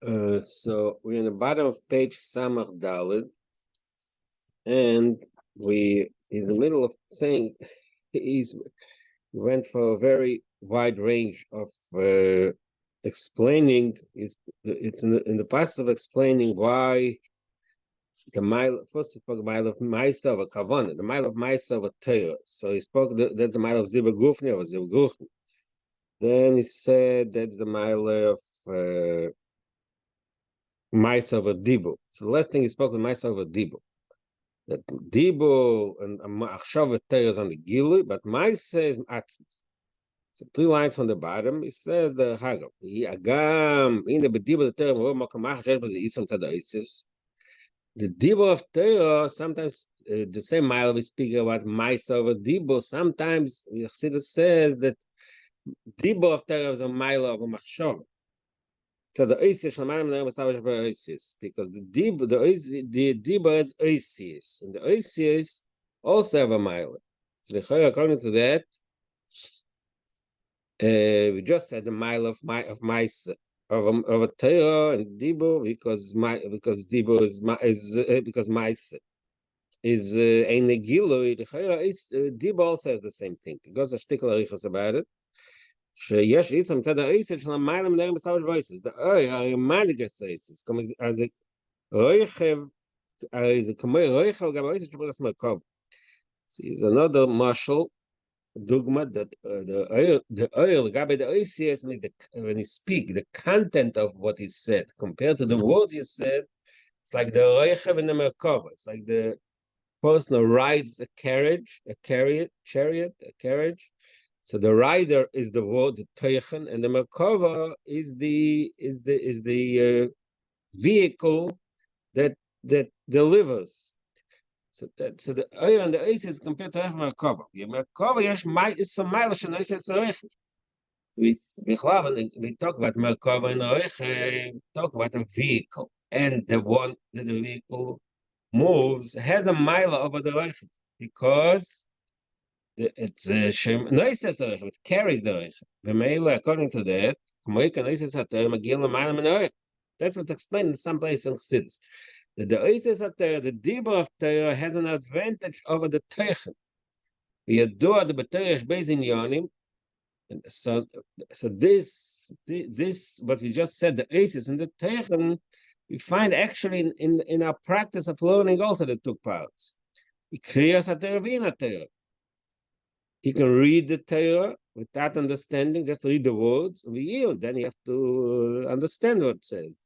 So we're in the bottom of page Samach Dalit, and we in the middle of saying he's went for a very wide range of explaining. It's in the process of explaining why the mile first he spoke mile of Maisa of a Kavanah, the mile of Maisa of a Torah. So he spoke that's the mile of Ziba Gufni or Ziba Gufni. Then he said that's the mile of Maisa of a Dibu. So the last thing he spoke with Maisa of a Dibu. That Dibu and Achshav Torah is on the Gilu, but Maisa is Atzmus. So 3 lines from the bottom, it says the Hagam. Agam in the Dibu the Torah Makamach Shesh the Isam Tzadaisis. The Dibu of Torah, sometimes the same mile we speak about Maisa of a Dibu. Sometimes Chassidus says that Dibu of Torah is a mile of a Machshav. So the Isis because the Diba is Isis, and the Isis also have a mile. So according to that, we just said the mile of mice of a Torah and Diba because Diba is because mice is a negilo. The Diba also has the same thing. It goes a shtickle about it. שיש איצה מצד האיסר של המיילה מנהרים בסבש בויסס. הרי מנהיגת האיסס, אז רויחב, זה כמו רויחב גם האיסר שבורס מרכוב. Is another marshal dogma that the oil לגבי the OCS, when you speak, the content of what he said, compared to the words he said, it's like the roichev and the merkava. It's like the person who rides a carriage, chariot, a carriage. So the rider is the word the teichen, and the merkava is the vehicle that delivers. So the oil and the ice is compared to merkava. The merkava is some mileage and ice is we talk about merkava and we talk about a vehicle, and the one that the vehicle moves has a mile over the reichel because it's it carries the reichel. The male, according to that, that's what's explained in some place in Chassidus. The Oises of Torah, the Dibur of Torah, has an advantage over the Teichen. Yadua the B'Torah Beis Inyanim. So this what we just said, the Oises and the Teichen, we find actually in our practice of learning also the two parts. He can read the Torah without understanding, just read the words. Then you have to understand what it says.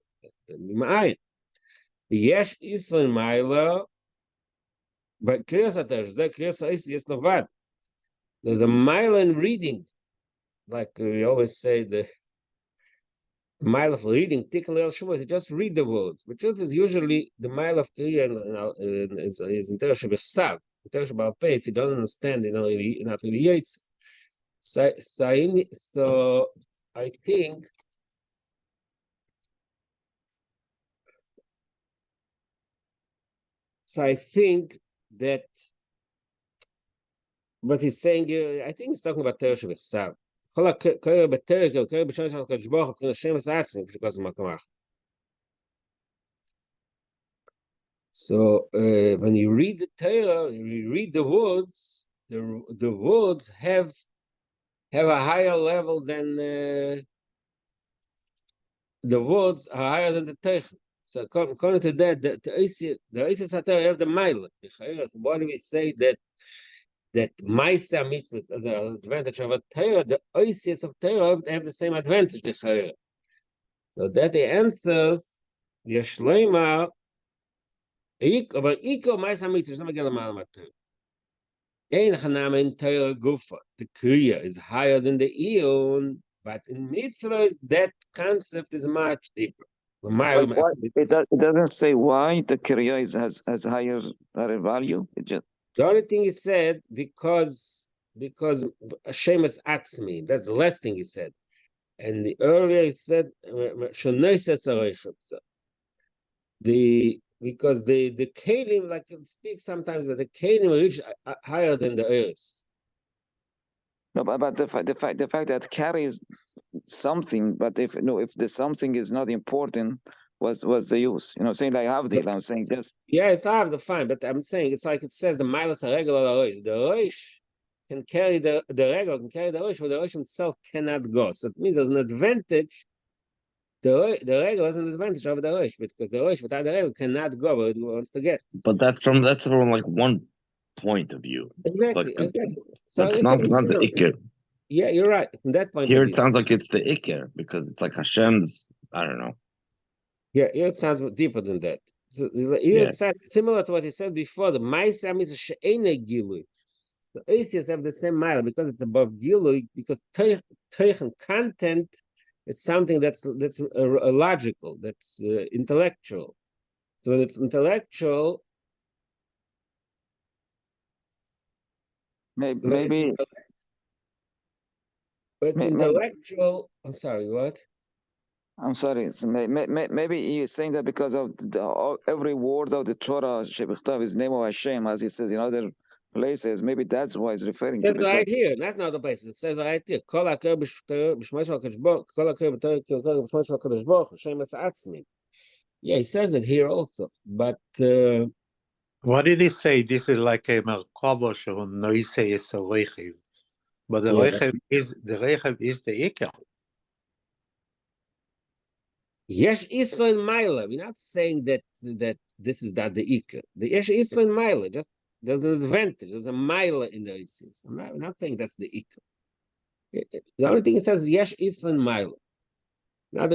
Yes, Israel Maila, but there's a mile in reading, like we always say, the mile of reading, is just read the words. But truth is usually the mile of Kriya is in Torah Shebechsav. In Torah Shebal Pei, if you don't understand, not really yates. So I think that what he's saying, I think he's talking about Torah Shebechsav. So when you read the Torah, you read the words. The words have a higher level than the words are higher than the Torah. So according to that, the Oises HaTorah have the mile. Why do we say that Maisa mitzvahs are the advantage of a Torah? The Oises of Torah have the same advantage. So that the answers Yeshleima. But Iko Maisa mitzvahs never get a mile of Torah. Ein Hanam in Torah Gufa. The Kriya is higher than the Eon, but in mitzvahs that concept is much deeper. It doesn't say why the Kriya has higher value. It just the only thing he said because Shemus Atzmi. That's the last thing he said. And the earlier he said because the Kalim, like it speaks sometimes that the Kalim reach higher than the earth. No, but the fact that carries something, but if the something is not important, what's the use? Saying like Havdil, I'm saying just yeah, it's hard, fine, but I'm saying it's like it says the milas a regular roish. The roish can carry the regular can carry the roish, but the roish himself cannot go. So it means there's an advantage. The regular has an advantage over the roish because the roish without the regular cannot go where it wants to get. But that's from like one point of view. Exactly, Like, exactly. So that's not the ikir. Yeah, you're right. From that point Here of view. it sounds like it's the ikir because it's like Hashem's. I don't know. Yeah, here it sounds deeper than that. So here it sounds similar to what he said before. The Ma'aseh is a she'ene gilui. The atheists have the same mile because it's above gilui, because teichen content is something that's logical, that's intellectual. So when it's intellectual, maybe it's intellectual. I'm sorry, what? I'm sorry. So maybe he's saying that because of every word of the Torah shebichtav is name of Hashem, as he says in other places. Maybe that's why it's referring to. It's right here, not in other places. It says right here. Kol hakol b'shmoi shel HaKadosh Baruch Hu, kol hakol b'shmoi shel HaKadosh Baruch Hu, Shem etz'atzmi. Yeah, he says it here also, but what did he say? This is like a merkava shel noise is a reichiv, but the reichiv is the ikar. Yesh Israel Maila. We're not saying that this is not the Ikar. The Yesh Israel Maila, just there's an advantage. There's a Maila in the Isis. I'm not saying that's the Ikar. The only thing it says Yesh Israel Maila. Now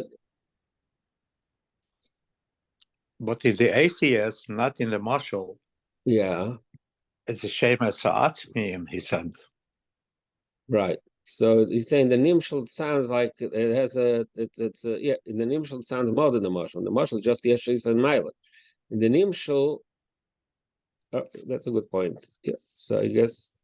But in the ACS, not in the Marshall. Yeah. It's a shame as Atzmiim, he said. Right. So he's saying the Nimshal sounds like it has it's yeah, in the Nimshal sounds more than the Marshal. The Marshal is just Yesh Israel Maila. In the Nimshal, that's a good point. Yeah. So I guess.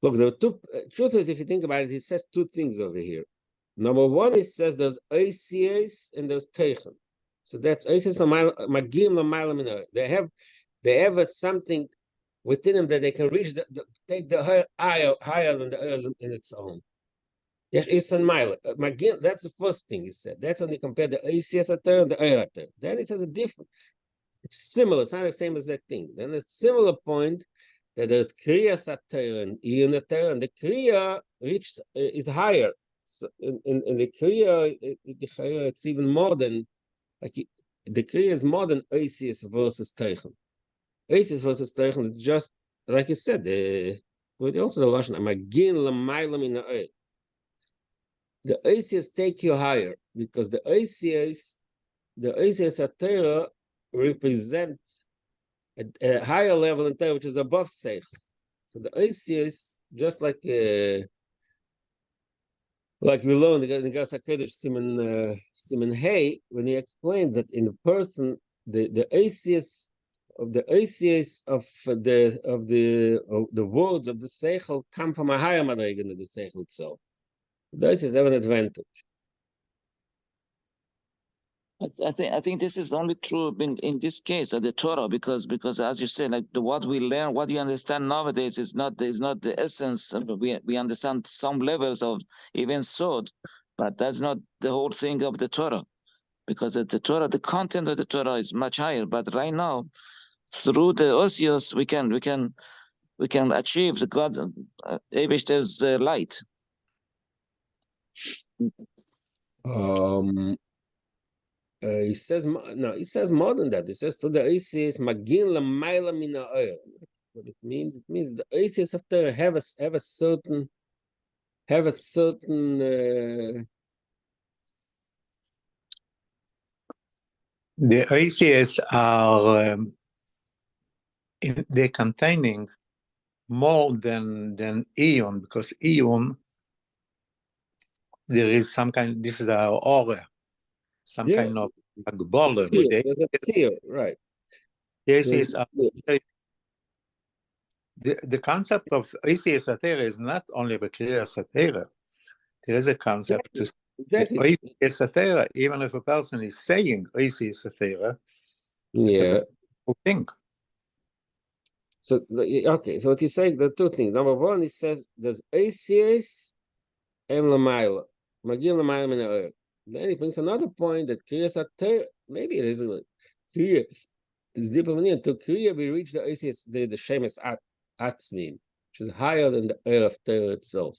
Look, the truth is, if you think about it, he says two things over here. Number one, he says there's ACAs and there's Teichen. So that's ACAs Magim Lamaila. They have something within them that they can reach, take the higher than the others in its own. Yes, Isan Mila. Magim, that's the first thing he said. That's when they compare the ACS and the Ayat. Then it says a different. It's similar. It's not the same exact thing. Then a similar point that there's Kriya Satira and Ian and the Kriya reached is higher. So in the Kriya, it's even more than like the Kriya is more than Isis versus Teichen. Isis versus Teichen is just like you said. But also the Lashon Magin Lamaylam in the Isis take you higher because the Isis Satira represent a higher level in Torah, which is above Seich. So the ACS, just like we learned in Gas HaKadosh Siman Hay, when he explained that in a person, the ACS of the words of the Seichel come from a higher madriga than the Seichel itself. The ACS have an advantage. I think this is only true in this case of the Torah because as you say, like what we learn, what you understand nowadays is not the essence. We understand some levels of even sod, but that's not the whole thing of the Torah, because the Torah, the content of the Torah is much higher. But right now, through the osios, we can achieve the God Eibishter's light. He says more than that. He says to the ACS Magin Lamayla Mina Oil. What it means the ACS of Torah have a certain the ACS are they're containing more than Eon, because Eon there is some kind. This is our aura, some kind of agbola. There's a seal, right? The ACS the concept of ACS Satira is not only the Kriya Satira. There is a concept to Exactly. Oisi even if a person is saying Oisi Sefera, it's a beautiful thing. So okay, so what he's saying, the two things. Number one, he says there's ACS and Lamaila. Magil Lamaila min ha'oyer. Then he brings another point that Kriyas Atayr, maybe it isn't Kriya is deeper meaning. To Kriya we reach the ACS, the Shemes Atzmim, which is higher than the air of Torah itself.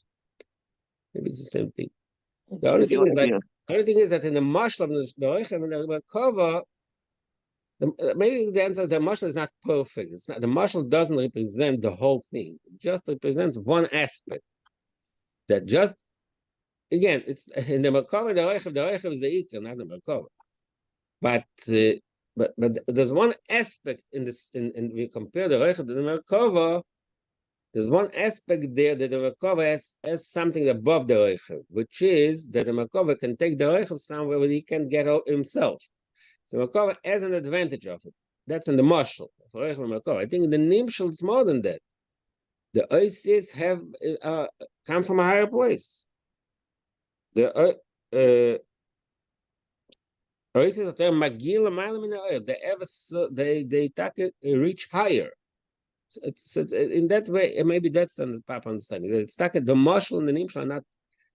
Maybe it's the same thing. The only thing is that in the Mashal, the Oichem and the Merkava, maybe the answer, the Mashal is not perfect. It's not, the Mashal doesn't represent the whole thing. It just represents one aspect. That just, again, it's in the Merkava, the Oichem is the Iker, not the Merkava. But there's one aspect in this, and we compare the Oichem to the Merkava. There's one aspect there that the Merkava has something above the Oichem, which is that the Merkava can take the Oichem somewhere where he can get out himself. So Merkava has an advantage of it. That's in the Mashal. I think in the Nimshal it's more than that. The Oisies have come from a higher place. The Oisies are Magil they reach higher. It's in that way, maybe that's the Papa understanding. It's the Mashal and the Nimshal are not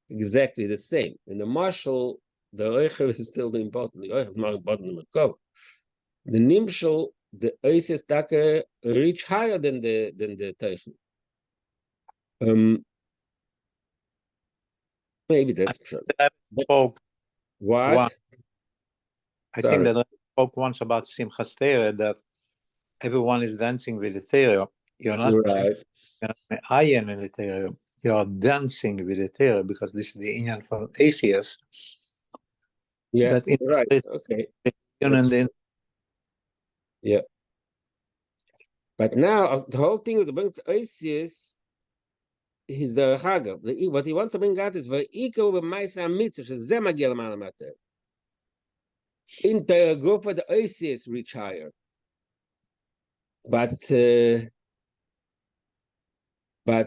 exactly the same. In the Mashal, the Oichev is still the important. The Oichev is more important than the Merkava. The Nimshal, the Oisies Taka reach higher than the Teichen. Maybe that's true. What? I think that I spoke once about Simchas Torah, that everyone is dancing with the Torah. You're not ayin in the Torah. You're dancing with the Torah because this is the Inyan from ACS. Yeah, right. Okay. Yeah. But now the whole thing with the bring to ACS is the Chagav. What he wants to bring out is V'iko b'maisa mitzvah shezeh magiel ma'alamater. In Torah go for the ACS reach higher. But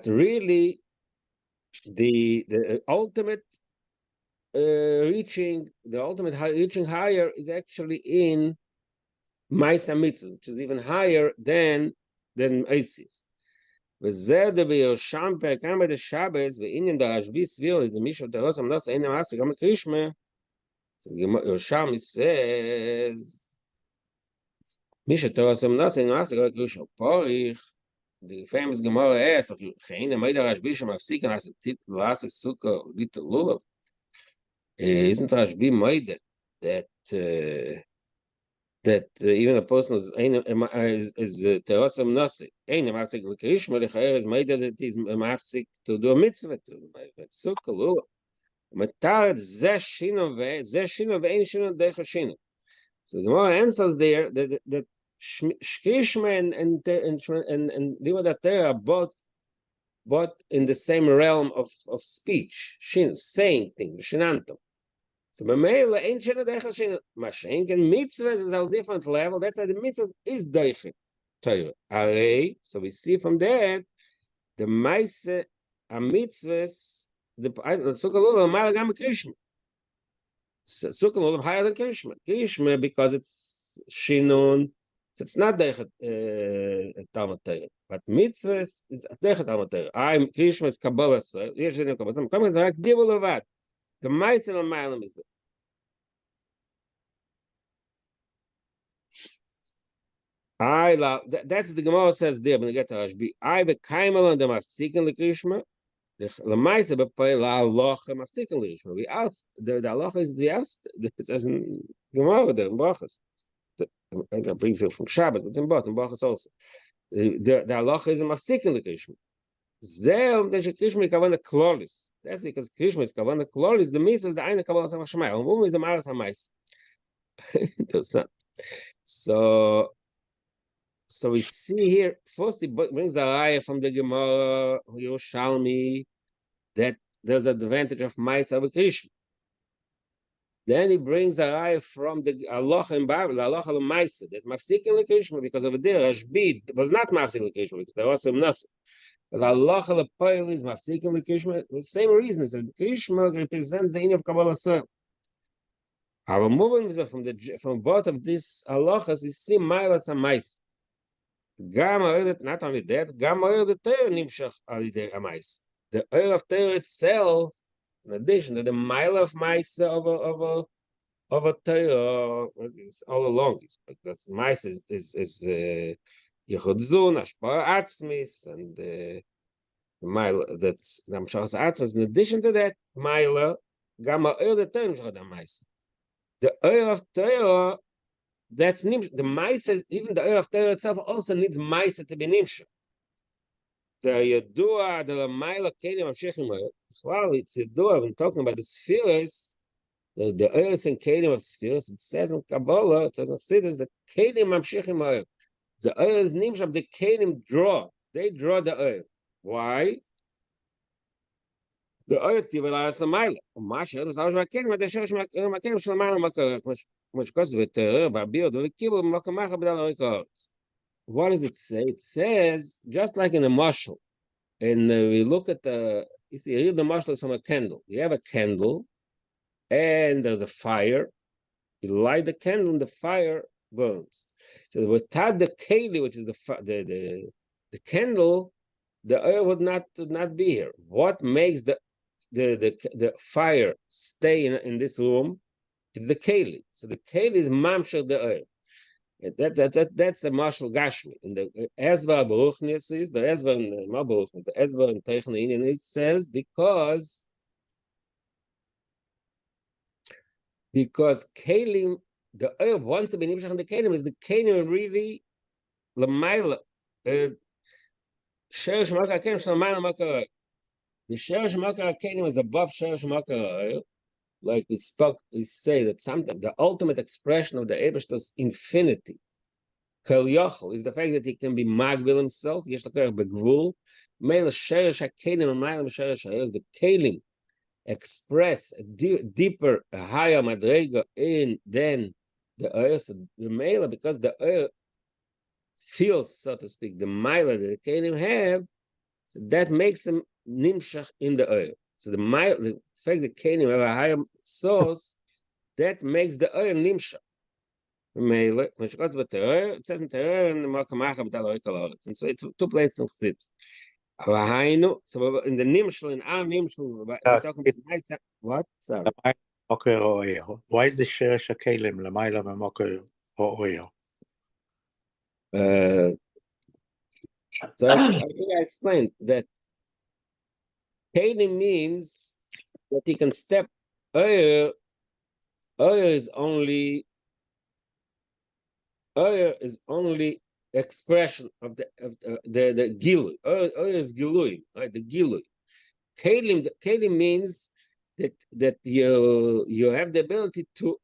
really, the ultimate reaching higher is actually in Maisa Mitzvah, which is even higher than Isis. וזה בירשם פרקם את השבס ועניין דרשבי סביר לדמישו תרוס המנוס אין המאסי גם הקרישמה ירשם says מישו תרוס המנוס אין המאסי גם הקרישמה פוריך the famous Gemara asks חיים המייד הרשבי שמפסיק לעשות סוכר ליטר לולב isn't Rashbi made that even a person is terosam nasi, ain't mafsik l'krishma l'chayer is made that it is mafsik to do a mitzvah to sukkah lula. Mataret zeh shino ain't shino dech shino. So the Gemara answers there that krishma and livad Torah are both in the same realm of speech, shin, saying things, shinanto. So Mamela ain't shina deicha shina. Mashenk and mitzvah is a different level. That's why the mitzvah is deicha Torah. Array. So we see from that the maise a mitzvahs the sukkah ma'al gam krishma. Sukkah higher than krishma. Krishma because it's shinun. So it's not deicha Talmud Torah. But mitzvahs is deicha Talmud Torah. I'm krishma is kabbalah. So yes, you know kabbalah. Kabbalah is like dibul levad. The Meiser and Meilam is there. That's the Gemara says there when you get to Rashbi. I be kaimel and the mafsikin l'krishma. The Meiser be pay la aloch mafsikin l'krishma. We asked the aloch is we asked. It says in Gemara there in Brachas. That brings it from Shabbat, but it's in Brachas also. The aloch is a mafsikin l'krishma. Zeh the krishma kavanah klolis. That's because krishma is kavanah klolis. The mitzvah is the eine kabbalah samashmai. And woman is the maras hamais. So we see here. First, he brings the raya from the Gemara Yerushalmi that there's an advantage of mais over krishma. Then he brings a raya from the halacha in Bible, halacha l'maisa that mafsikin l'krishma because over there Rashbi was not mafsik l'krishma because there was some nasa. But Allah is mafsikim l'kishma. The same reason is that kishma represents the inner of Kabbalah soul. Our moving from both of these halachas, we see milas and mais. Not only that, gam the Torah nimshach alidei amais. The oil of Torah itself, in addition to the mile of mais of a Torah, is all along. That's mais is yichud zun, ashpara atzmis, and mile that's namshachas atzmis. In addition to that, mile gam oil the Torah nimshach amais. The oil of Torah. That's nimsh. The ma'isa, even the oil of Torah itself, also needs ma'isa to be nimsh. The yadua, the ma'ila kelim of shechim oil. Well, it's yadua. When talking about the spheres, the oils and kelim of spheres, it says in Kabbalah, it says in Chassidus, the kelim of shechim oil. The oil is nimsh of the kelim draw. They draw the oil. Why? The oil tivelas the ma'ila. Masha is always kelim, but the shechim kelim shel ma'ila makar. What does it say? It says, just like in the mashal, and we look at you see, the mashal is from a candle. You have a candle, and there's a fire. You light the candle, and the fire burns. So without the keli, which is the candle, the oil would not be here. What makes the fire stay in this room? It's the keli. So the keli is mamshel the oil. That's the marshal gashmi. In the Ezra Baruchnius is the Ezra in Mabuch, the Ezra in Teichnin, and it says because kelim, the oil wants to be nimshach in the kelim, is the kelim really l'mayla. Sheresh makar kelim sh'lamayla makar. The sheresh makar kelim is above sheresh makar oil. Like we say that sometimes the ultimate expression of the Eibishter's infinity, Kol Yochel, is the fact that he can be magbil himself. Yesh l'korach begvul. Meila sheresh hakelim and meila sheresh hayos. The kelim express a deeper, a higher madrega than the oil. So the meila, because the oil feels, so to speak, the meila that the kelim have, so that makes them nimshach in the oil. So the fact that kelim have a higher source, that makes the oil nimshach. It says in Torah and and so it's two places of sits. So in the nimshal, in our nimshal, we're talking about what? Sorry. Why is the sheresh hakelim l'mayla memoker ha'oil? So I think I explained that kelim means that he can step. Oil is only expression of the gilui. Oil is gilui, right? The gilui. Kelim means that you have the ability to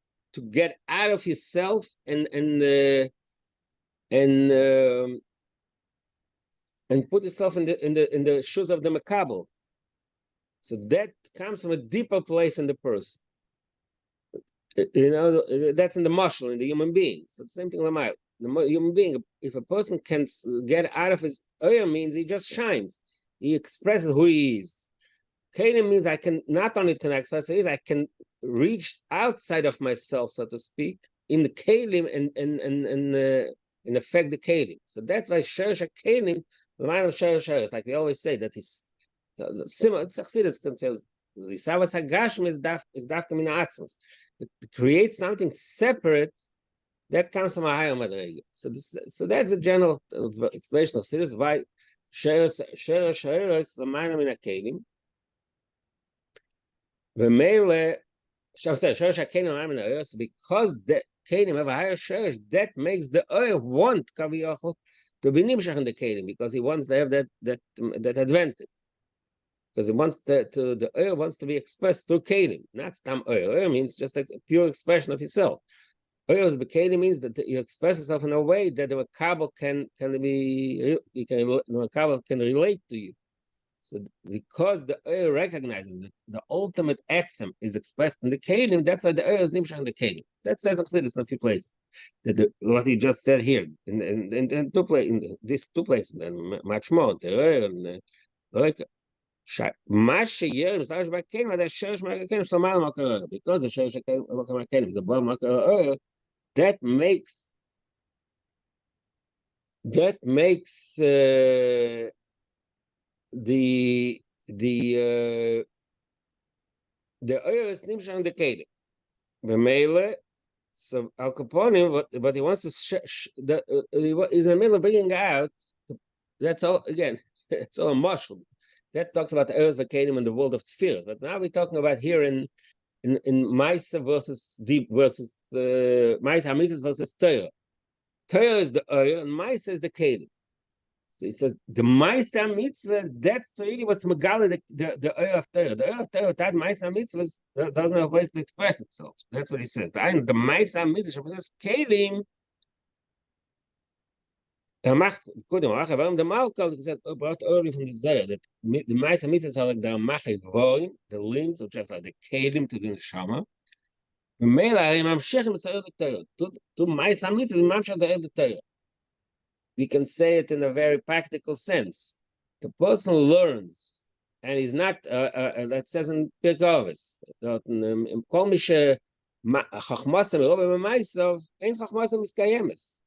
get out of yourself and put yourself in the shoes of the makabel. So that comes from a deeper place in the person. That's in the mashal, in the human being. So the same thing like the human being. If a person can get out of his oil, means he just shines. He expresses who he is. Kelim means I can not only can I express who he is, I can reach outside of myself, so to speak, in the kelim and affect the kelim. So that's why sheresh kelim, the mind of sheresh, like we always say, that is similar. It's confused. The savas hagashim is dafka min ha'atzmos. To create something separate, that comes from a higher madrega. So that's a general explanation of this. Why sheresh the mind min hakelim. V'meile sheresh hakelim min ha'oil. Because the kelim have a higher sheresh, that makes the oil want kaviyachol to be nimshach in the kelim, because he wants to have that advantage. Because it wants the oil wants to be expressed through kelim, not stam oil. Oil means just like a pure expression of yourself. Oil is kelim means that you express yourself in a way that the makabel can relate to you. So because the oil recognizes that the ultimate axiom is expressed in the kelim, that's why the oil is nimshach in the kelim. That says in a few places. what he just said here in these two places, and much more. Like, מה שיהיה מסרש בקן, וזה שרש מהקן, שלמה מה קרה, because the שרש מהקן is above מה קרה, that makes the earth נמשך in the kelim. B'meile, so Al Capone, but he wants to he's in the middle of bringing out. That's all again. It's all a mushroom. That talks about the earth, the kelim, and the world of spheres. But now we're talking about here in Maisa versus deep versus Maisa Hamitzvah versus Torah. Torah is the earth, and Maisa is the kelim. So he says the Maisa Mitzvah, that's really what's Megala, the earth of Torah. The earth of Torah, that Maisa Mitzvah doesn't have a place to express itself. That's what he says. And the Maisa Mitzvah, this kelim. Macht, good, warum der Malkal gesagt, brought early from the Zayah, that the Maisa Mitzvahs are like the Amachid Vorim, the limbs, which are like the kelim to the Neshama. The Mela, Mamshech, the Torah. To Maisa Mitzvahs, Mamshech, the Torah. We can say it in a very practical sense. The person learns, and he's not, that says in Pirkovis, Kol Mishe Chachmasem Robe B'Maisav, Ein Chachmasem Miskayemes.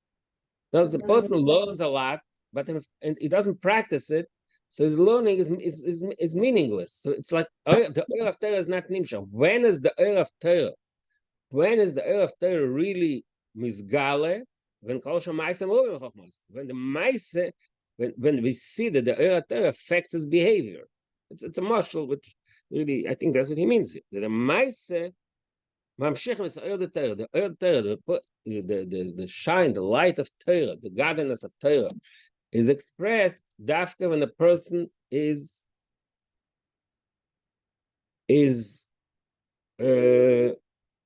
Now, the person learns a lot, but and he doesn't practice it, so his learning is meaningless. So it's like the Eir of Torah is not Nimshach. When is the Eir of Torah? When is the Eir of Torah really Mizgale? When when the Maise, when we see that the Eir of Torah affects his behavior. It's a marshal, which really, I think that's what he means here. That the Maise, the shine, the light of Torah, the godliness of Torah, is expressed dafka when the person is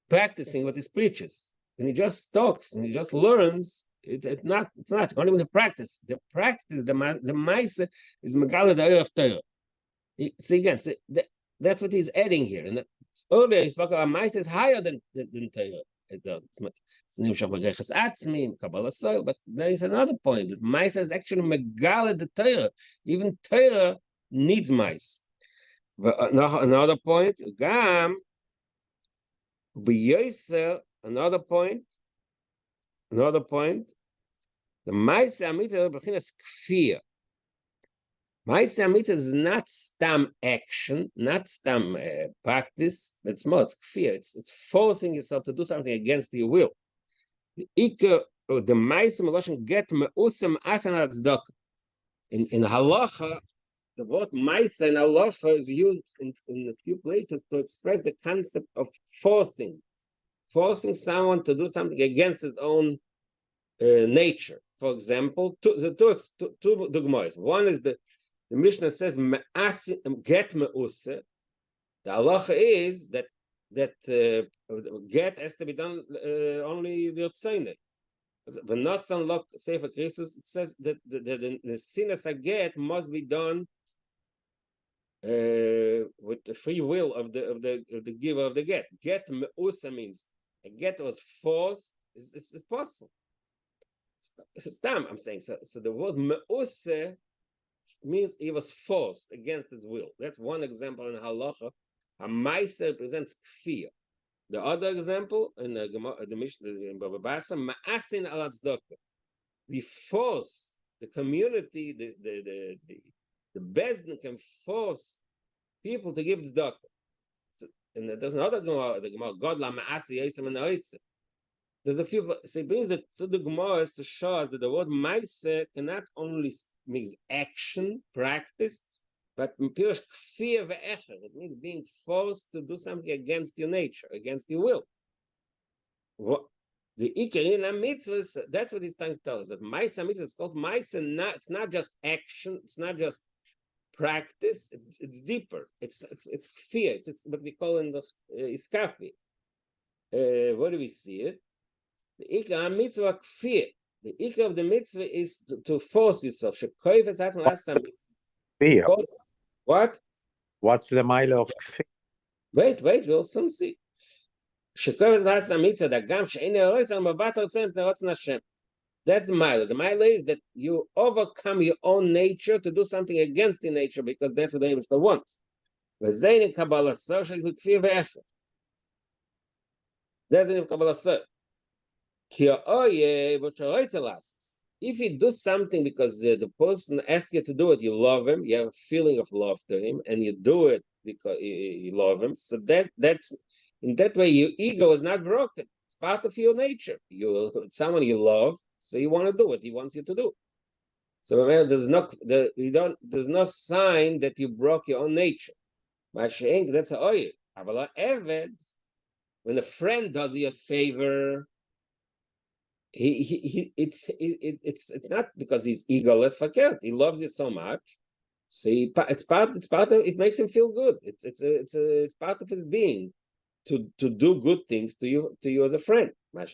practicing what he preaches. When he just talks and he just learns, it's not even the practice. The practice, the Maisa is Megala the Eir of Torah. See again, that's what he's adding here. And earlier he spoke about Maisa is higher than Torah. It's Nimshach B'Greches Atzmi, Kabbalah Soil, but there is another point that Maisa is actually Megala the Torah. Even Torah needs Maisa. Another point, Gam B'Yoser. Another point. The Maisa Mitzvah B'chinas Kfir. Maisa Mitzvah is not stam action, not stam practice. It's more, it's kfir. It's forcing yourself to do something against your will. The Maisa Meloshen get meusam asan al tzedakah. In halacha, the word Maisa in halacha is used in a few places to express the concept of forcing someone to do something against his own nature. For example, two dugmois. One is the Mishnah says get meuse. The halacha is that get has to be done only the Yotzene. The Nasan Lok Sefer Christus, it says that the sinas get must be done with the free will of the giver of the get. Get meuse means a get was forced. It's possible. It's time, I'm saying. So the word meuse means he was forced against his will. That's one example in halacha. A Maisa represents kfir. The other example in the Mishnah in Bava Basra, ma'asin al tzedakah. We force the community, the bezdin can force people to give tzedakah. So, and there's another Gemara, the Gemara, God la ma'asi yisem and oisem. There's a few, so it brings the Gemaras to show us that the word Maisa cannot only means action, practice, but it means being forced to do something against your nature, against your will. The Ikerina mitzvahs, that's what he's trying to tell us, that Maisa mitzvah is called Maisa, it's not just action, it's not just practice, it's deeper, it's fear, it's what we call in the Iskafi. Where do we see it? The Ikar mitzvah kfir. The Ikar of the mitzvah is to force yourself. Fear. What? What's the mile of kfir? Wait, we'll soon see. שקוראים לעצם המצווה, גם שאין הרוצן, מבט הרוצן מפני רצון השם. That's the mila. The mila is that you overcome your own nature to do something against the nature because that's what the Abishter wants. וזה in Kabbalah social with fear והפך. That's in Kabbalah social. כי האויה, ושרוצה לעשות. If you do something because the person asks you to do it, you love him, you have a feeling of love to him, and you do it because you love him. So that's in that way your ego is not broken. It's part of your nature. Someone you love, so you want to do what he wants you to do. So there's no sign that you broke your own nature. That's a oil. When a friend does you a favor, it's not because he's egoless fakert. He loves you so much. So it's part of it, makes him feel good. It's part of his being to do good things to you as a friend. I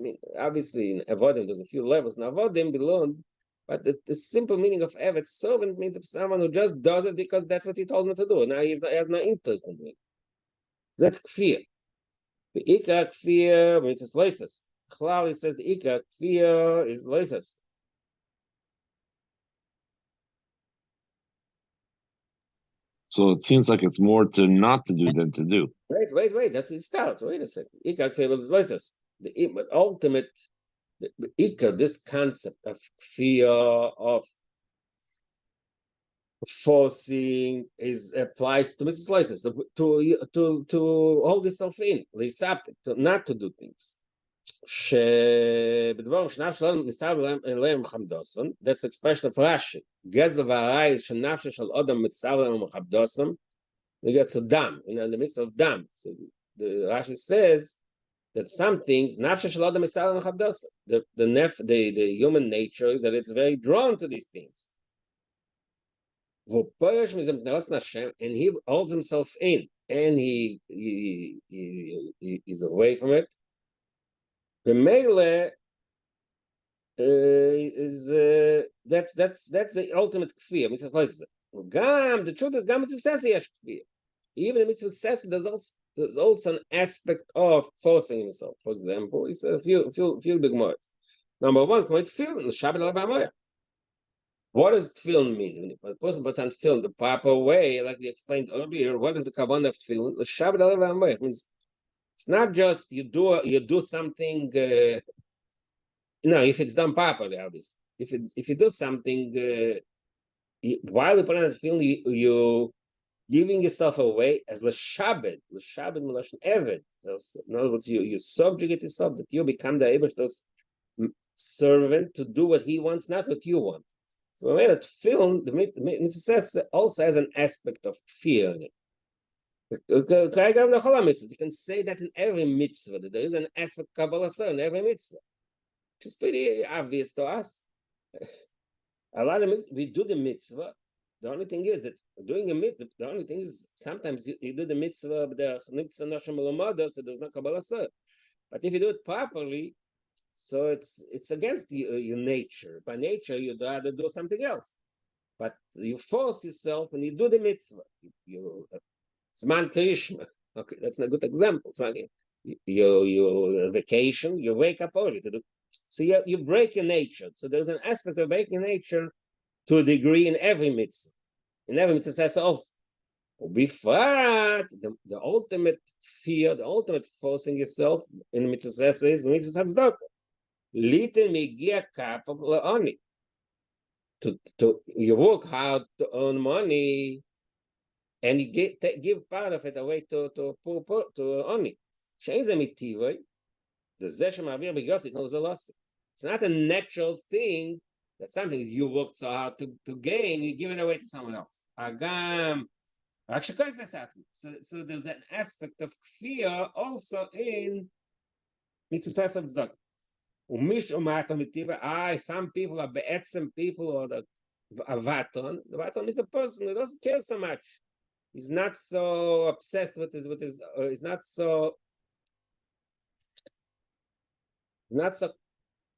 mean, obviously in avodim there's a few levels. Now avodim belong, but the simple meaning of evet, servant, means someone who just does it because that's what he told him to do. Now he has no interest in it. That's fear. The ikar kfir, which is loises. Clearly says the ikar kfir is loises. So it seems like it's more to not to do than to do. Wait. That's it starts. Wait a second. Ikar kfir is loises. The ultimate, the ikar, this concept of kfir, of forcing, applies to Mrs. Loises, to hold yourself in, to not to do things. That's expression of Rashi. We get to dam, in the midst of dam. So the Rashi says that some things, the human nature is that it's very drawn to these things. And he holds himself in, and he is away from it. The mele is that's the ultimate kfir. The truth is, even in mitzvah says there's also an aspect of forcing himself. For example, it's a few dogmas. Number one, commit tefillin, Shabbat al-Bamoyah. What does tefillin mean? When a person puts on tefillin the proper way, like we explained earlier, what is the kavanah of tefillin? The Shabbat al-Bamoyah means it's not just you do something. If it's done properly, obviously. If you do something while you put on tefillin, you giving yourself away as l'shabed melashon eved. In other words, you subjugate yourself, that you become the Eibishter's servant to do what he wants, not what you want. So when that film, the mitzvah also has an aspect of fear in it. You can say that in every mitzvah, that there is an aspect of Kabbalah in every mitzvah, which is pretty obvious to us. A lot of we do the mitzvah. The only thing is that doing a mitzvah, the only thing is sometimes you do the mitzvah, but the mitzvah nasham l'moda, so there's no Kabbalah. But if you do it properly, so it's against your nature. By nature, you'd rather do something else. But you force yourself and you do the mitzvah. Zman krishma. Okay, that's a good example. You vacation, you wake up early to do. So you break your nature. So there's an aspect of breaking nature to a degree in every mitzvah. In every mitzvah says also. The ultimate fear, the ultimate forcing yourself in the mitzvah says is the mitzvah tzedakah. Little megia cap of leoni. You work hard to earn money, and you give part of it away to oni. The it's not a natural thing that something you worked so hard to gain, you give it away to someone else. So there's an aspect of fear also in mitzvah tzedakah. Some people are be'etzem people, or the vatron. The vatron is a person who doesn't care so much. He's not so obsessed with his he's not so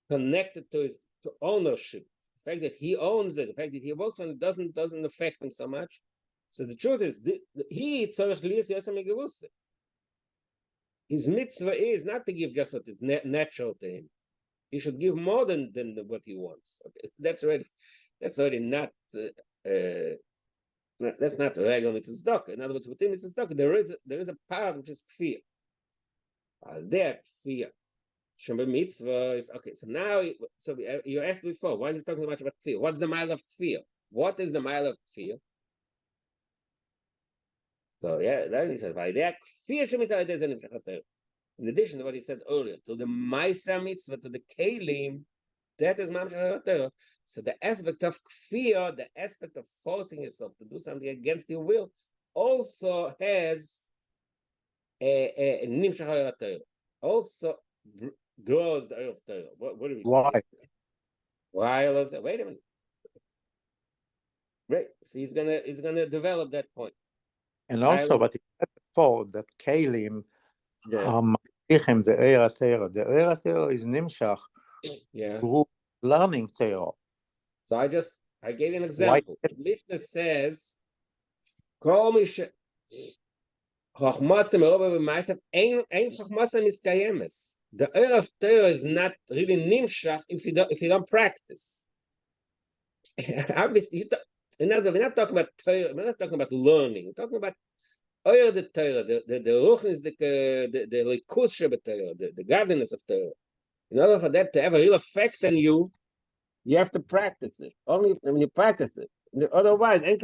connected to ownership. The fact that he owns it, the fact that he works on it doesn't affect him so much. So the truth is, he tzorich liyas yosem megerusa. His mitzvah is not to give just what is natural to him. He should give more than what he wants. Okay? That's already not. That's not the regular mitzvah. In other words, within mitzvah, there is a part which is kfir. There kfir. Shembe mitzvah is okay. So now, you asked before, why is he talking so much about kfir? What's the mile of kfir? What is the mile of kfir? So yeah, then he says, "By there kfir shemitzvah is an imshachat." In addition to what he said earlier, to the ma'isa mitzvah, to the kelim, that is mamshachat. So the aspect of kfir, the aspect of forcing yourself to do something against your will, also has a nimshachat. Also draws the earth Torah. What do we say? Why? Wait a minute. Right. So he's gonna develop that point. And also, but he said before that kelim are ma'achim the eira Torah. The eira Torah is nimshach through learning Torah. So I gave you an example. Mishnah says, "Kol mish chachmasem eroba b'ma'asav ein chachmasem miskayemes." The eira of Torah is not really nimshach if you don't practice. Obviously, we're not talking about Torah. We're not talking about learning. We're talking about the Torah, the ruchnis, the likus Torah, the godliness of Torah. In order for that to have a real effect on you, you have to practice it. Only when you practice it. Otherwise, it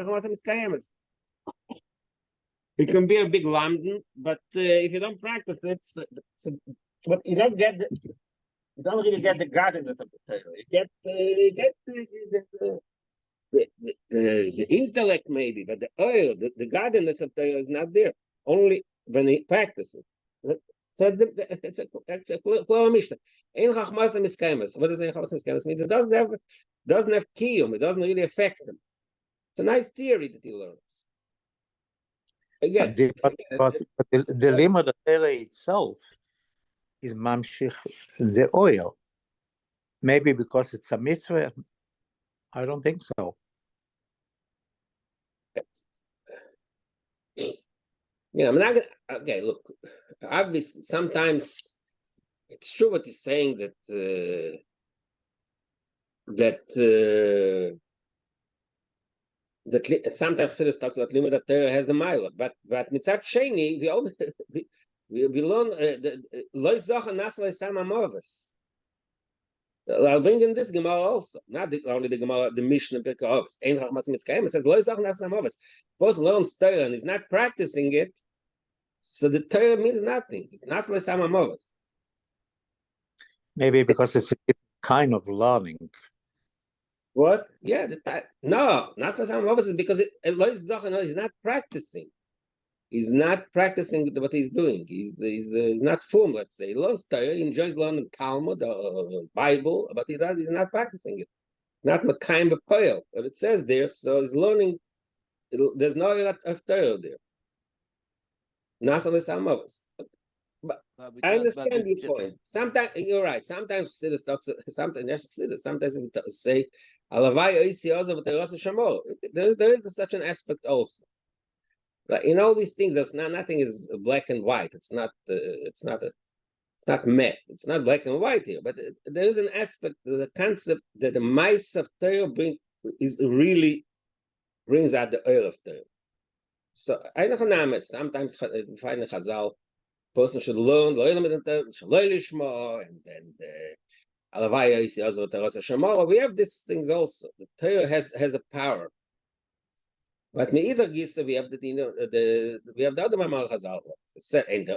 can be a big lamden, but if you don't practice it, but you don't really get the godliness of the Torah. You get the intellect maybe, but the oil, the godliness of Torah is not there. Only when he practices. So it's a clear Mishnah. Ein chachmas miskaymes. What does ein chachmas miskaymes mean? It doesn't have kiyum. It doesn't really affect him. It's a nice theory that he learns. Again, but the limud of Torah itself is mamshich the oil. Maybe because it's a mitzvah. I don't think so. Yeah, I'm not gonna. Okay, look. Obviously, sometimes it's true what he's saying that sometimes Phyllis talks about limud that Torah has the mile, but mitzat sheni we learn loy zacha nasle sama marvus. I'll bring in this Gemara also, not only the Gemara, the Mishnah because Ein Chachmas Mitzkayim. It says loy zacha nasle sama marvus. Both learns Torah and is not practicing it, so the Torah means nothing. Not loy sama marvus. Maybe because it's a different kind of learning. What? Yeah, no, not for some purposes because he's not practicing. He's not practicing what he's doing. He's not fum, let's say. He learns Torah, he enjoys learning Talmud or Bible, but he's not practicing it. Not Mekayim B'Poel, but it says there, so he's learning. There's no lot of Torah there. Not for some of us. But I understand your point. Sometimes you're right. Sometimes Chassidus talks. Sometimes we say, "Alavai oisi ozav v'terasa shamor." There is such an aspect also. But in all these things, nothing is black and white. It's not math. It's not black and white here. But there is an aspect, the concept that the mice of Torah brings out the oil of Torah. So I don't know. Sometimes we find in Chazal. Person should learn, and then we have these things also. The Torah has a power. But me either gisa we have the other Mamar Chazal. And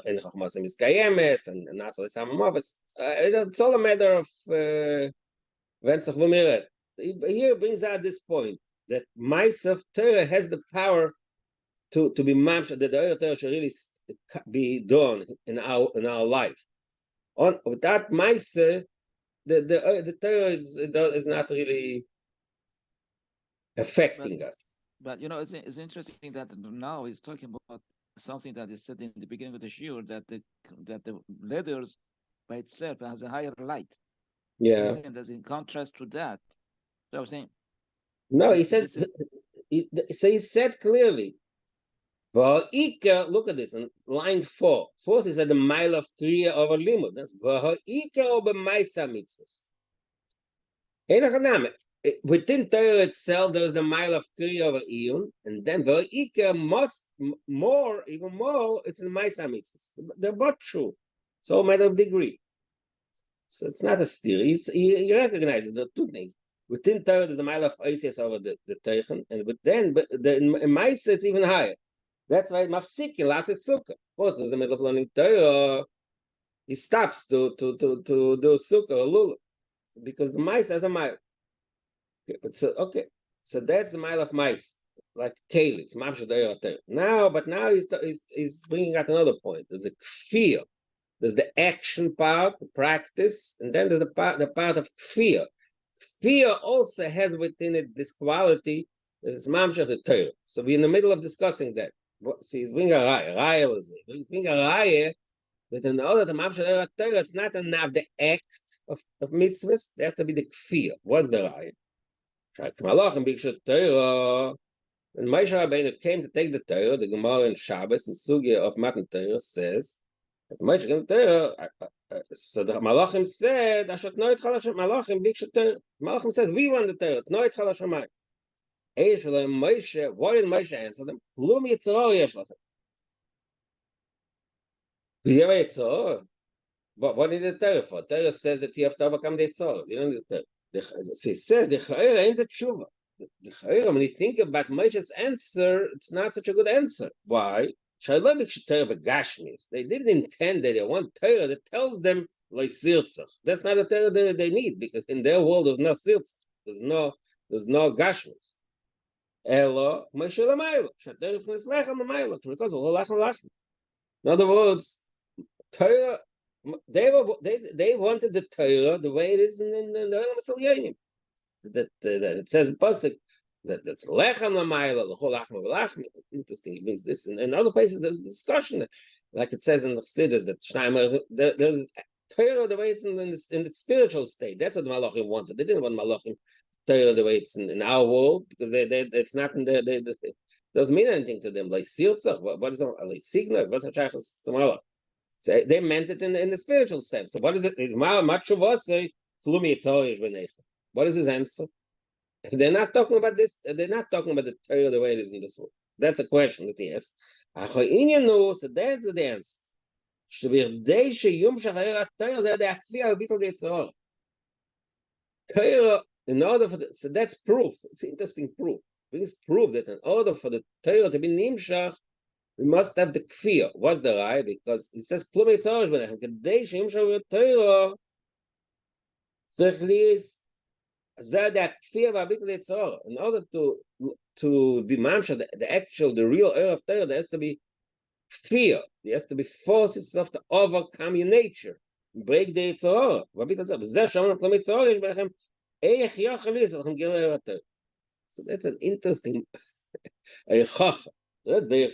it's all a matter of here brings out this point that myself Torah has the power to be mamsha, that the Torah should really be done in our life. Without ma'aseh, the Torah is not really affecting us. But it's interesting that now he's talking about something that is said in the beginning of the shiur, that the letters by itself has a higher light. Yeah. That's in contrast to that. So I was saying. No, he said. So he said clearly. Look at this in line 4. Fourth is at the mile of Kriya over Limud. That's V'ha'ika over Maisa Mitzvahs. Within Torah itself, there is the mile of Kriya over Iyun, and then V'ha'ika even more, it's in Maisa Mitzvahs. They're both true. It's all a matter of degree. So it's not a steer. You recognize it. There are two things. Within Torah, there's a mile of Oisias over the Teichen, and in Maisa, it's even higher. That's why Mafsiki last is Sukkah. Of course, in the middle of learning Torah, he stops to do Sukkah or Lulav, because the mice has a mile. Okay, so that's the mile of mice, like Keli. It's Mafsha Torah. Now he's bringing out another point. There's a kfir. There's the action part, the practice, and then there's the part of kfir. Kfir also has within it this quality. It's Mafsha Torah. So we're in the middle of discussing that. See, he's bringing a raya. He's bringing a raya that in order to Mafsha Torah, it's not enough the act of mitzvahs. There has to be the kfir. What's the raya? Malachim Biksha Torah. When Moshe Rabbeinu came to take the Torah, the Gemara in Shabbos and Sugya of Matan Torah says that Moshe came to Torah. So the Malachim said, "Ashat noit chalashem Malachim Biksha Torah." Malachim said, "We want the Torah. Noit chalashem." Moshe, what did Moshe answer them? Plum yitzor yesh lachem. Do you have a yitzor? But what did the Torah for? Torah says that you have to overcome the yitzor. You don't need the Torah. It says the chayir ain't a tshuva. The chayir, when you think about Moshe's answer, it's not such a good answer. Why? They didn't intend that they want Torah that tells them like sirtzach. That's not the Torah that they need, because in their world there's no sirtzach. There's no gashmis. Elo Moshe Lamaylo. Shater Pnes Lechem Lamaylo. Because of Lachem Lachem. In other words, Torah. They wanted the Torah the way it is in the Masalyanim. That it says pasuk that's Lechem Lamaylo, L'chol Lachem Lachem. Interesting. It means this. In other places there's discussion, like it says in the Chassidus that Shneimer there's Torah the way it's in the spiritual state. That's what the Malachim wanted. They didn't want Malachim Torah the way it's in our world, because it's not in it doesn't mean anything to them. Like Siltzach, what is it? Like Signa, what's a Chachas Samala? So they meant it in the spiritual sense. So what is it? What is his answer? They're not talking about this. They're not talking about the Torah the way it is in this world. That's a question that he asks. So that's the answer. In order for so that's proof. It's interesting proof. This proof that in order for the Torah to be nimshach, we must have the kfir. What's the right? Because it says klum yitzorish b'nechem kedei sheyimshach v'Torah tzrichlis zeh kfir v'abitul yitzor. In order to be mamshach, the real error of Torah, there has to be kfir. There has to be forces of to overcome your nature, break the yitzor. V'abitul yitzor. Zeh shomar klum yitzorish b'nechem. So that's an interesting what the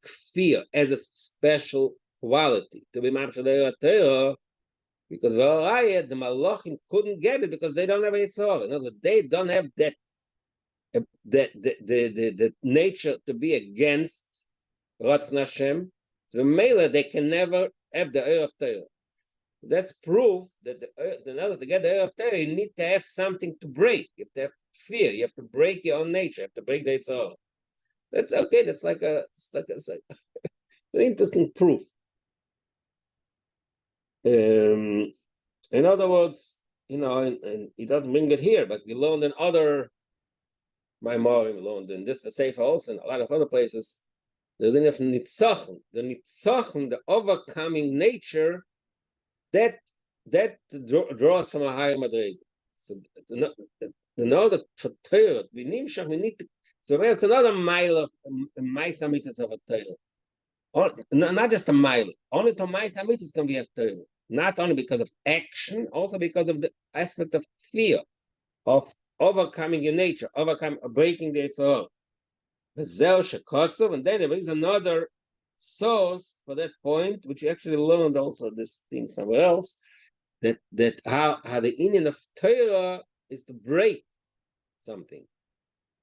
kfir as a special quality to be mamshel Torah, because the malachim couldn't get it because they don't have a yitzhar. In other words, they don't have that the nature to be against Ratzon Hashem. So Mela, they can never have the air of Torah. That's proof that in order to get the air of Torah, you need to have something to break. You have to have fear. You have to break your own nature. You have to break the Yitzhar. That's okay. That's like an interesting proof. In other words, and he doesn't bring it here, but we learned in other Maimarim, we learned in this Sefer also, in a lot of other places. There's enough nitzachon. The nitzachon, the overcoming nature, that draws from a higher madrega. So in order for Torah, we need to. So it's another mile of Ma'isa Mitzvahs of a Torah. Not just a mile. Only to Ma'isa Mitzvahs can be a Torah. Not only because of action, also because of the aspect of fear, of overcoming your nature, breaking the Yitzhar. And then there is another source for that point, which you actually learned also this thing somewhere else, that how the inyan of Torah is to break something,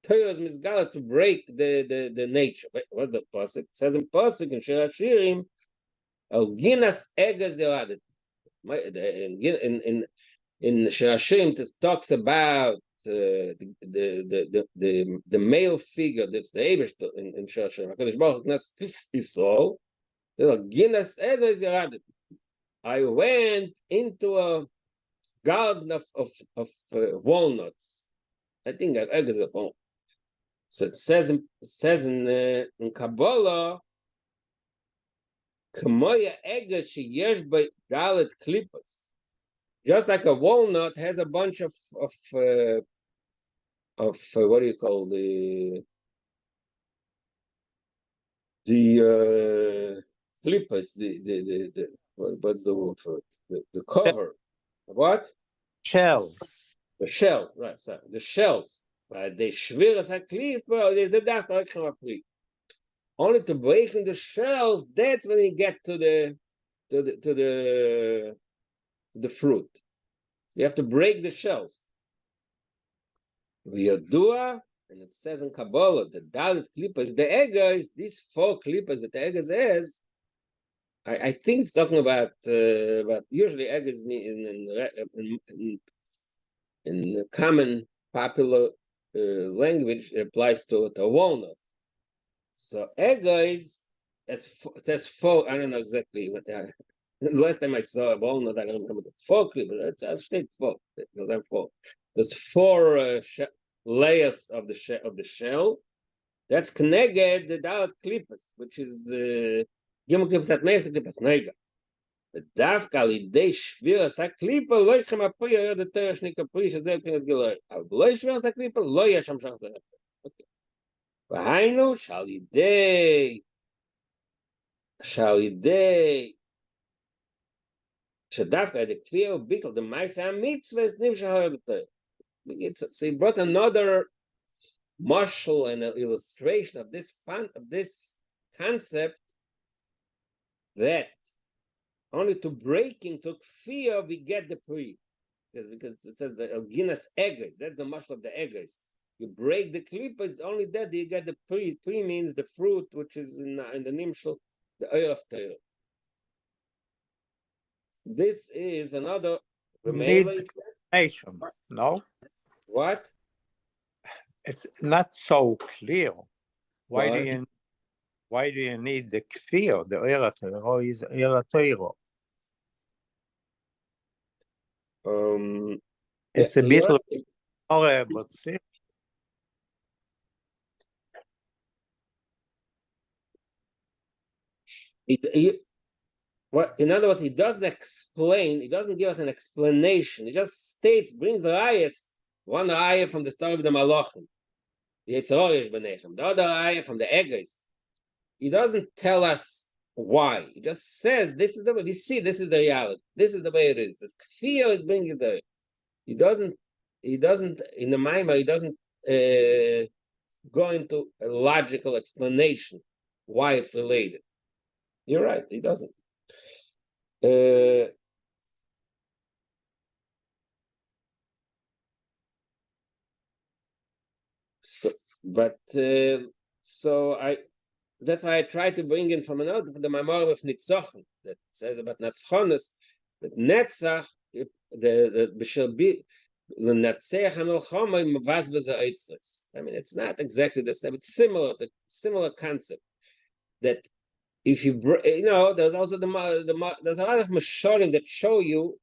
Torah is misgala to break the nature. What the pasuk says in pasuk in Shir Hashirim, El Ginas Egas Yeladet. In Shir Hashirim, it talks about the male figure that's the Eibush in Shir Hashirim. Hakadosh Baruch Hu Knas Yisrael. El Ginas Egas Yeladet. I went into a garden of walnuts. I think I got the phone. So it says in Kabbalah, Kamoya Ega sheyesh by Dalet Klippas. Just like a walnut has a bunch of what do you call the clippers, the what's the word for it? The cover. What? Shells. The shells, right? So the shells. But they schwer as a clip, well, there's a dark collection of clip. Only to breaking the shells, that's when you get to the fruit. You have to break the shells. V'yodua, and it says in Kabbalah, the Dalit clippers, the Egas, these 4 clippers that the Egas has, I think it's talking about usually Egas in the common popular language applies to a walnut. So Egas, it has 4, I don't know exactly what last time I saw a walnut, I don't remember the 4 clippers, it's state 4. There's 4 layers of the shell. That's connected the Dalet Klippus, which is the Gimel Klippus at Meis Klippus Nega. The Davka Lidei Shviras HaKlippa Lo Yichem HaPriya Yer the Torah Shnika Priya Shazel Kinet Giloi. Al Lo Shviras HaKlippa Lo Yasham Shach Zeh. Okay. V'hainu Shalidei Shadavka the Kfir Bikl the Maisa HaMitzvahs Nimshah HaYer the Torah. So he brought another marshal and an illustration of this concept that only to breaking to fear we get the pri, because it says the Elginas Egas, that's the marshal of the Egas. You break the klippas, only that you get the pri. Pri means the fruit, which is in the nimshal, the oil of Torah. This is another. Needs explanation, no? What? It's not so clear. Why do you need the kfir? The era Torah is era Torah. It's a bit more, but see. In other words, he doesn't explain, he doesn't give us an explanation. He just states, brings rayas, one raya from the story of the Malachim, the Yitzhorish Benechem, the other raya from the Egas. He doesn't tell us why. He just says, this is the way, we see, this is the reality. This is the way it is. This kfir is bringing it there. He doesn't, in the Maimar, he doesn't go into a logical explanation why it's related. You're right, he doesn't. That's why I try to bring in from the Maimar of Nitzochen that says about Natzchonis, that Netzach, the I mean, it's not exactly the same. It's similar. The similar concept that if you there's also there's a lot of masharim that show you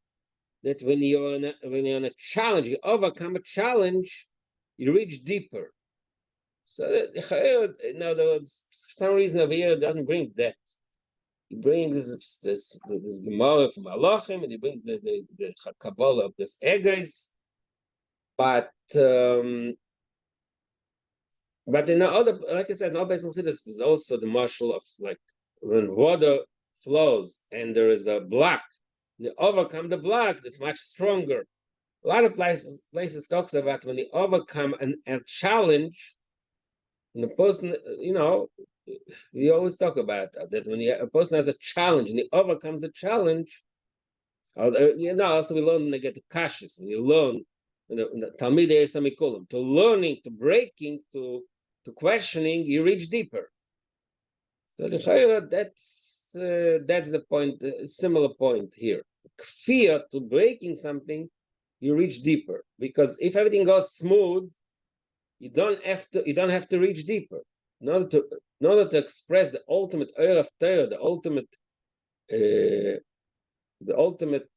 that when you're in a challenge, you overcome a challenge, you reach deeper. So in other words, for some reason over here it doesn't bring that. He brings this Gemara from Malachim, and he brings the Kabbalah of this Egas. But in the other, like I said, in other places, there's also the marshal of like when water flows and there is a block, you overcome the block, it's much stronger. A lot of places talks about when you overcome a challenge, and the person, we always talk about that when a person has a challenge and he overcomes the challenge, also we learn when they get the kashis, when you learn Talmidei Samikolim. To learning, to breaking, to questioning, you reach deeper. So that's the point, similar point here. Fear to breaking something, you reach deeper. Because if everything goes smooth, you don't have to reach deeper. In order to express the ultimate of Torah, the ultimate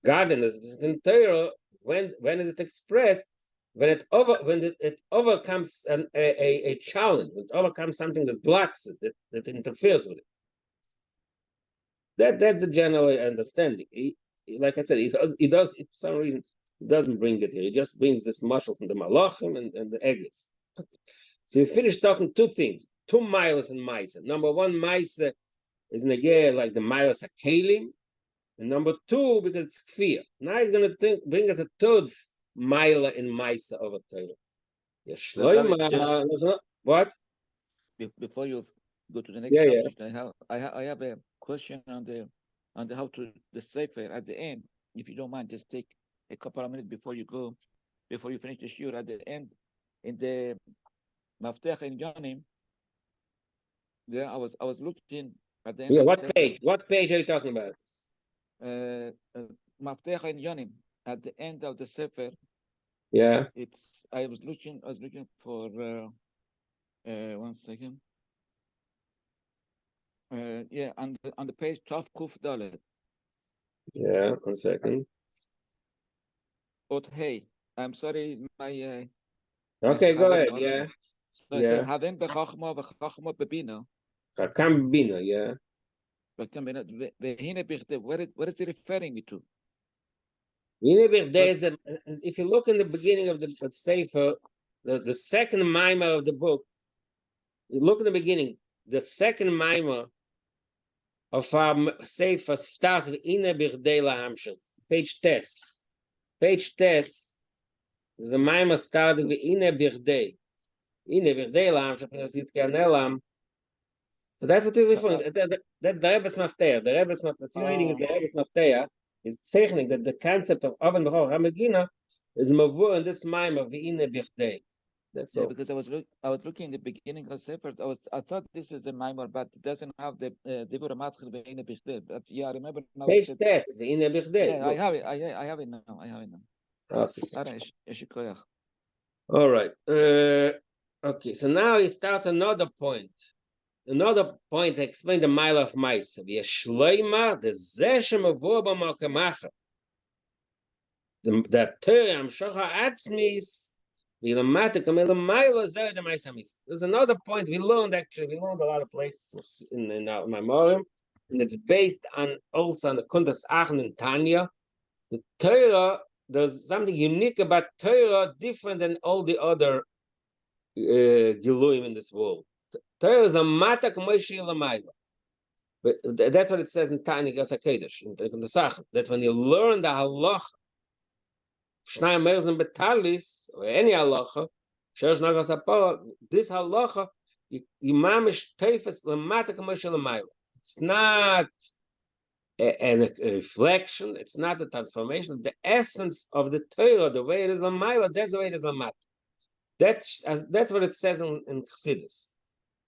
godliness in Torah, when is it expressed? When it overcomes a challenge, it overcomes something that blocks it, that interferes with it. That's the general understanding. Like I said, he does for some reason he doesn't bring it here. He just brings this mashal from the Malachim and the Eglis. Okay. So we finished talking two things: two miles and Maisa. Number one, Maisa is negay like the miles Akalim, and number two, because it's fear. Now he's going to bring us a third mile in Maisa over Torah. What? Before you go to the next subject, I have a question on the how to the sefer at the end. If you don't mind, just take a couple of minutes before you finish the shiur at the end in the Maftech in Yonim. Yeah, I was looking at the end. Yeah, what page? What page are you talking about? Maftech in Yonim at the end of the sefer. Yeah. I was looking for 1 second. Yeah, on the page Tav Kuf Dalet. Yeah, 1 second. But hey, I'm sorry, my okay, go ahead. Yeah. So I said, Havem bechachma v'chachma bebina. Chakam bina, yeah. What is it referring me to? If you look in the beginning of the Sefer, the second mimer of the book, you look in the beginning, the second mimer of our Sefer starts with Ine Birdei Lahamshem. Page test. Page test. The mimer started with Ine Birdei. Ine Birdei Lahamshem. So that's what he's referring to. That's the Rebbe's Mafteah. The Rebbe's Mafteah. What you're reading is the Rebbe's Mafteah. Is saying that the concept of Oven B'chor Hamegina is mavur in this mime of the Ine Birdei. That's all. Because I was looking in the beginning of Sefer. I thought this is the mimer, but it doesn't have the Dibur Matchil Ve'ine Birdei. But yeah, I remember now. Page test the Ine Birdei. Yeah, I have it. I have it now. Okay. All right. Okay. So now he starts another point. Another point to explain the mile of mice. The Torah Amshocha Atzmis. There's another point we learned actually. We learned a lot of places in our memory, and it's based also on the Kundas Aachen and Tanya. The Torah, there's something unique about Torah, different than all the other Giluim in this world. Torah is a mata k'moishi l'mayla. But that's what it says in Tanya Gas HaKedesh, in the Sachem, that when you learn the halacha, Shnai Merzim Betalis, or any halacha, Sheresh Nagas HaPorah, this halacha, you mamish teifes l'mata k'moishi l'mayla. It's not a reflection, it's not a transformation. The essence of the Torah, the way it is l'mayla, that's the way it is l'mata. That's what it says in Chassidus.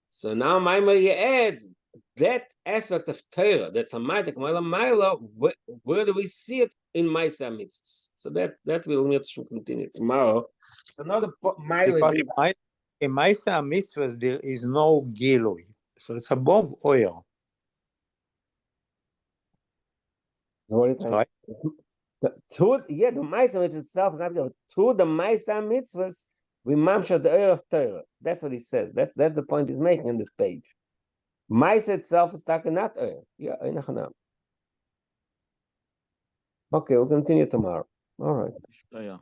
So now Maimari adds that aspect of Torah, that's a Maitek Maila, where do we see it in Maisa Mitzvahs? So that will continue tomorrow. Another Maila. In Maisa Mitzvahs, there is no Gilui. So it's above oil. What is right? The Maisa Mitzvah itself is not good. To the Maisa Mitzvahs, we mamsha the oil of Torah. That's what he says. That's the point he's making in this page. Maisa itself is talking not oil. Yeah, okay, we'll continue tomorrow. All right. Yeah.